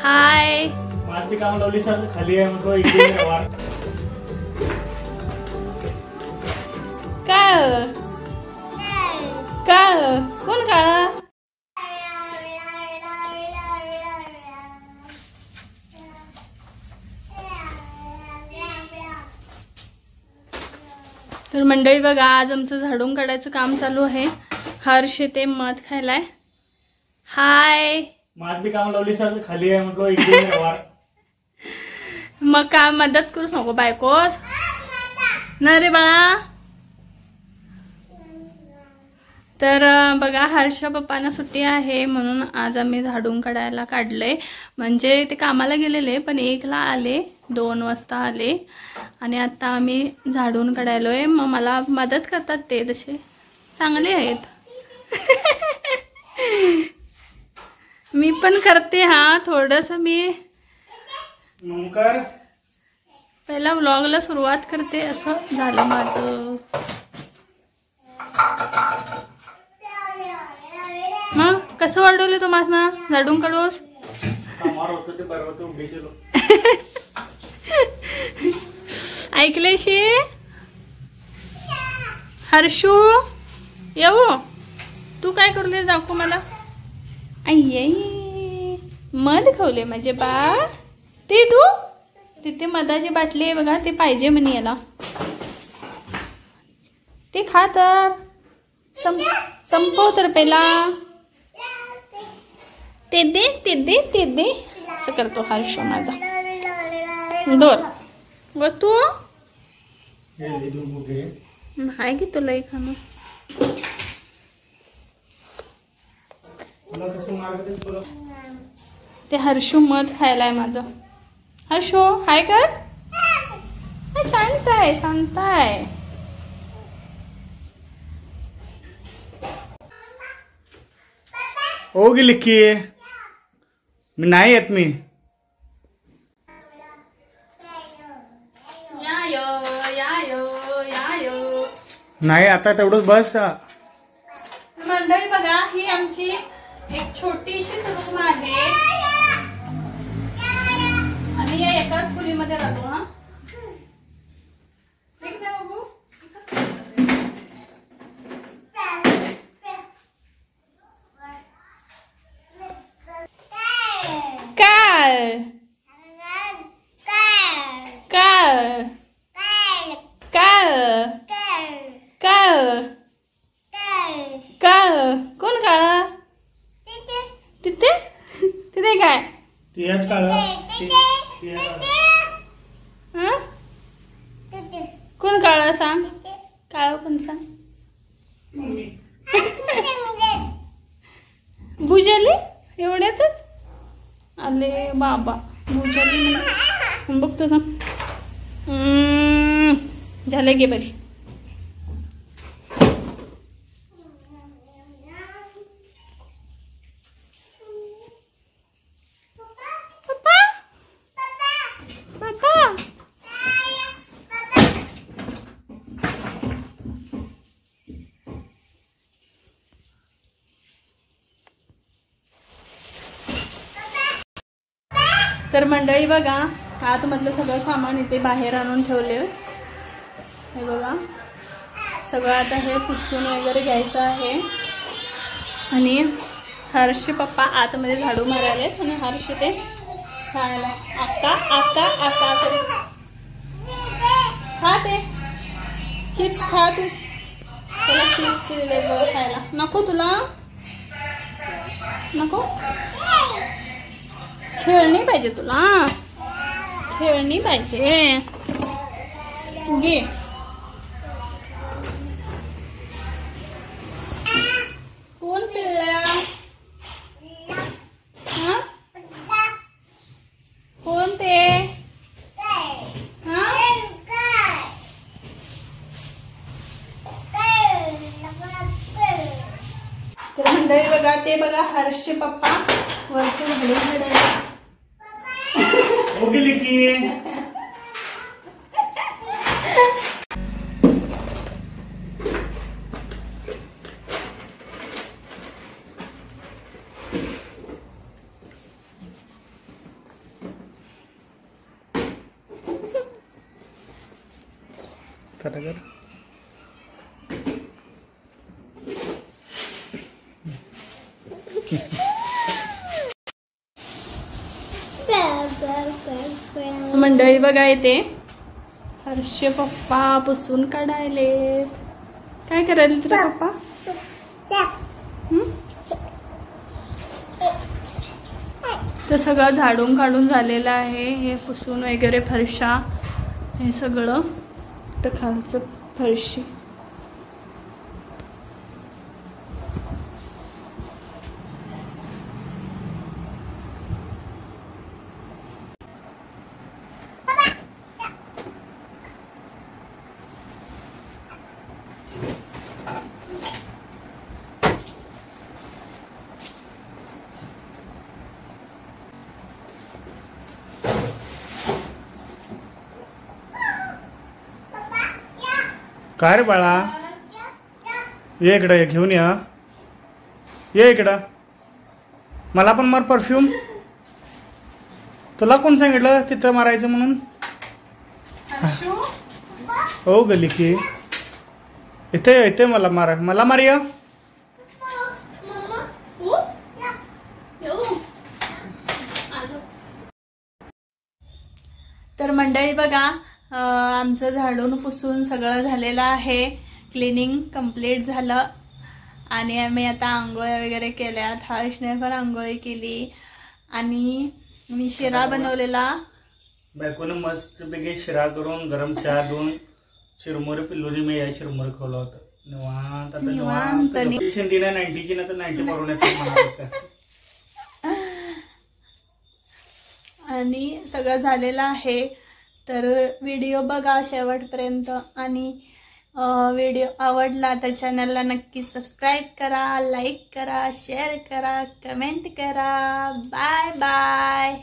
हाय आज भी काम लावली सर खाली आहे म्हणतो इकडे वार काय काय कोण काळा तर मंडळी बघा आज आमचं झाडून काढायचं काम चालू आहे. हर्ष ते मध खायलाय. हाय आज भी काम लावली सर खाली आहे म्हणतो इकडे वार मग काय मदत करूच नको बायकोस ना रे बाळा. तर बघा हर्ष पप्पांना सुट्टी आहे म्हणून आज आम्ही झाडून काढायला काढले. म्हणजे ते कामाला गेलेले पण 1ला आले 2 वाजता आले आणि आता आम्ही झाडून काढायलोय. मग मला मदत करतात ते तसे चांगले आहेत. मी पण करते हा थोडंसं. मी नमस्कार पहिला व्लॉगला सुरुवात करते असं झालं माझं. मग कसं वाढवले तुम्हाला झाडून काढूस ऐकलेशी हर्षू येऊ तू काय करले दाखव मला. आई मध खावले माझे बा. ते तू तिथे मधाची बाटली आहे बघा ते पाहिजे म्हणे याला. ते खा तर संपव तर पहिला. ते दे ते दे ते दे असं करतो हर्ष माझा. दोन व तू नाही की तुला खाणं ते हर्षू मध खायलाय माझं. हर्षो हाय कर सांगताय सांगताय. हो गेली की मी नाही येत. मी नाही आता तेवढंच बस. मंडळी बघा ही आमची एक छोटीशी रूम आहे आणि या एकाच खोलीमध्ये राहतो. हा काय काय काय काय काय कोण काळा तिथे तिथे काय तेच काळा कोण काळा सांग. काळ कोण सांग. भुजली एवढ्यातच आले बाबा. भुजली म्हणून बघतो ना झालं गे बरी. तर मंडळी बघा आतमधलं सगळं सामान इथे बाहेर आणून ठेवले. हे बघा सगळं आता हे पुसून वगैरे घ्यायचं आहे. आणि हर्ष पप्पा आतमध्ये झाडू मारायले आणि हर्ष ते खायला आका आका आका तरी खा. ते चिप्स खा तू. त्याला चिप्स दिलेले बघ खायला. नको तुला नको. खेळणी पाहिजे तुला. खेळणी पाहिजे घे. कोण पिळल्या कोण ते तर मंडळी बघा ते बघा हर्ष पप्पा वरचे झाडू काढायला. हो गेली की तर मंडळी बघा येते हर्षे पप्पा पुसून काढायले. काय करायला तुला पप्पा? तर सगळं झाडून काढून झालेलं आहे. हे पुसून वगैरे फरशा हे सगळं. तर खालचं फरशी काय रे बाळा, ये इकडं घेऊन ये इकडं. मला पण मार परफ्यूम. तुला कोण सांगितलं तिथं मारायचं म्हणून? हो गली की इथे मला मारूया. तर मंडळी बघा आमचं झाडून पुसून सगळं झालेलं आहे. क्लिनिंग कंप्लीट झालं आणि आम्ही आता आंघोळ्या वगैरे केल्यात. हर्षने पण आंघोळी केली आणि मी शिरा बनवलेला. बायकोने मस्त पैकी शिरा करून गरम चहा देऊन चिरमुरे पिल्लूनी मी या चिरमुरे खावला होता. निवांत आता निवांत 90ची ना तर 90 करून येतो. आणि सगळं झालेलं आहे. तर व्हिडिओ बघा शेवटपर्यंत आणि व्हिडिओ आवडला तर चॅनलला नक्की सबस्क्राईब करा, लाईक करा, शेअर करा, कमेंट करा. Bye bye.